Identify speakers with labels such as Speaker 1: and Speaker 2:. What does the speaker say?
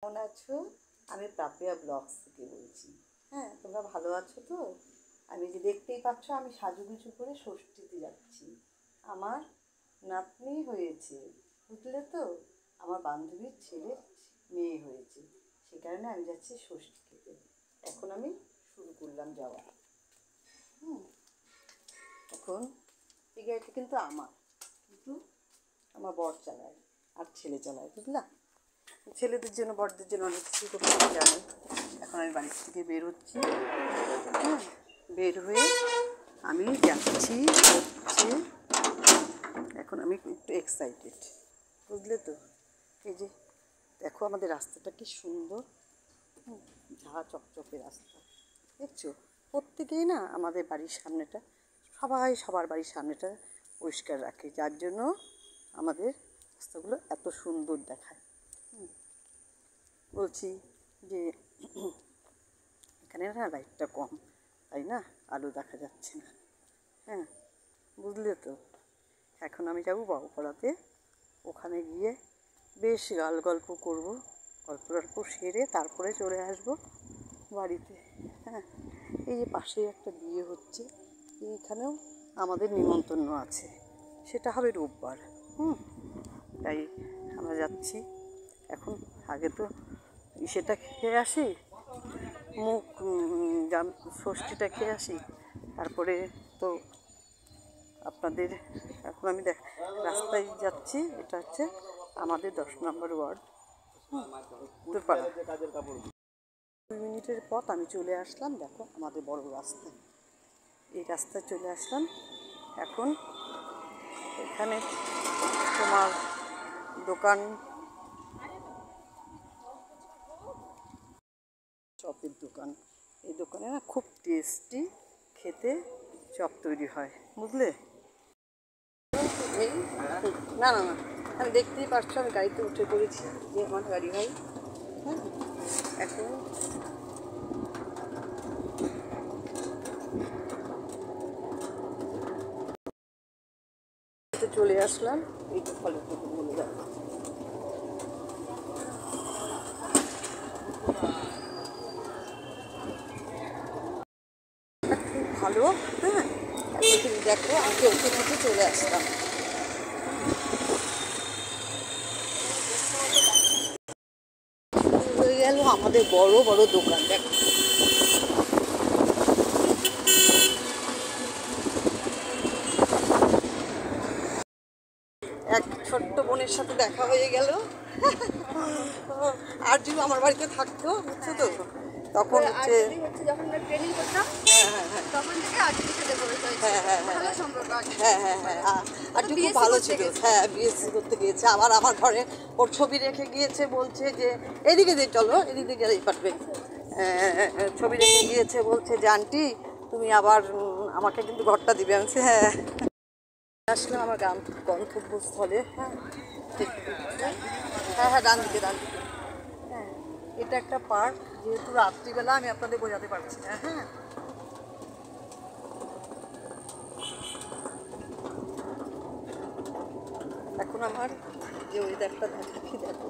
Speaker 1: কেমন আছো? আমি প্রাপিয়া ব্লগস থেকে বলছি। হ্যাঁ, তোমরা ভালো আছো তো? আমি যে দেখতেই পাচ্ছ আমি সাজুগুজু করে ষষ্ঠীতে যাচ্ছি। আমার নাতনি হয়েছে, বুঝলে তো? আমার বান্ধবীর ছেলের মেয়ে হয়েছে, সে কারণে আমি যাচ্ছি ষষ্ঠী খেতে। এখন আমি শুরু করলাম যাওয়া। এখন এই গাড়িটা কিন্তু আমার, কিন্তু আমার বর চালায় আর ছেলে চালায়, বুঝলা? ছেলেদের জন্য বড়দের জন্য অনেক কিছু করতে জানে। এখন আমি বাড়ি থেকে বের হচ্ছি। হ্যাঁ, বের হয়ে আমি যাচ্ছি হচ্ছে, এখন আমি একটু এক্সাইটেড, বুঝলে তো? এই যে দেখো আমাদের রাস্তাটা কি সুন্দর, ঝাঁ চকচকে রাস্তা, দেখছো? প্রত্যেকেই না আমাদের বাড়ির সামনেটা, সবাই সবার বাড়ির সামনেটা পরিষ্কার রাখে, যার জন্য আমাদের রাস্তাগুলো এত সুন্দর দেখায়। বলছি যে এখানে না লাইটটা কম, তাই না আলো দেখা যাচ্ছে না। হ্যাঁ, বুঝলে তো? এখন আমি যাবো বাবুপাড়াতে, ওখানে গিয়ে বেশ গল্প করব, গল্প সেরে তারপরে চলে আসব বাড়িতে। হ্যাঁ, এই যে পাশে একটা বিয়ে হচ্ছে, এইখানেও আমাদের নিমন্ত্রণ আছে, সেটা হবে রোববার। তাই আমরা যাচ্ছি। এখন আগে তো সেটা খেয়ে আসি, মুখ ষষ্ঠীটা খেয়ে আসি, তারপরে তো আপনাদের, এখন আমি রাস্তায় যাচ্ছি, এটা হচ্ছে আমাদের 10 নম্বর ওয়ার্ড, উত্তরপাড়া। 2 মিনিটের পথ আমি চলে আসলাম, দেখো আমাদের বড় রাস্তা, এই রাস্তায় চলে আসলাম। এখন এখানে তোমার দোকান, চপের দোকান, এই দোকানে না খুব টেস্টি খেতে চপ তৈরি হয়, বুঝলে? না না না, আমি দেখতেই পারছো আমি গাড়িতে উঠে পড়েছি, যে আমার গাড়ি ভাই। হ্যাঁ, এখন চলে আসলাম, এই তো ফলের দোকান বলে যাবো। খুব ভালো। হ্যাঁ, এখন তুমি দেখো আগে উঠে থেকে চলে আসলাম। হয়ে গেল আমাদের বড় বড় দোকান, দেখো। এক ছোট্ট বোনের সাথে দেখা হয়ে গেল। আর যদি আমার বাড়িতে থাকতো, বুঝছো তো, তখন হচ্ছে
Speaker 2: যখন ট্রেনিং করতাম তখন থেকে আর্টির সাথে ভালো সম্পর্ক।
Speaker 1: হ্যাঁ হ্যাঁ হ্যাঁ, আর খুব ভালো ছিল। হ্যাঁ, বিএসসি করতে গিয়েছে, আবার আমার ঘরে ওর ছবি রেখে গিয়েছে, বলছে যে এদিকে দিয়ে চলো, এদিকে গেলেই পারবে। ছবি রেখে গিয়েছে, বলছে যে আন্টি তুমি আবার আমাকে কিন্তু ঘরটা দিবে। আমি বলছি হ্যাঁ। আসলাম আমার গন্তব্যস্থলে। হ্যাঁ হ্যাঁ হ্যাঁ, ডান দিকে ডান দিকে। হ্যাঁ, এটা একটা পার্ক, যেহেতু রাত্রিবেলা আমি আপনাদের বোঝাতে পারছি না। হ্যাঁ, এখন আমার যে ওয়েদারটা দেখি, দেখো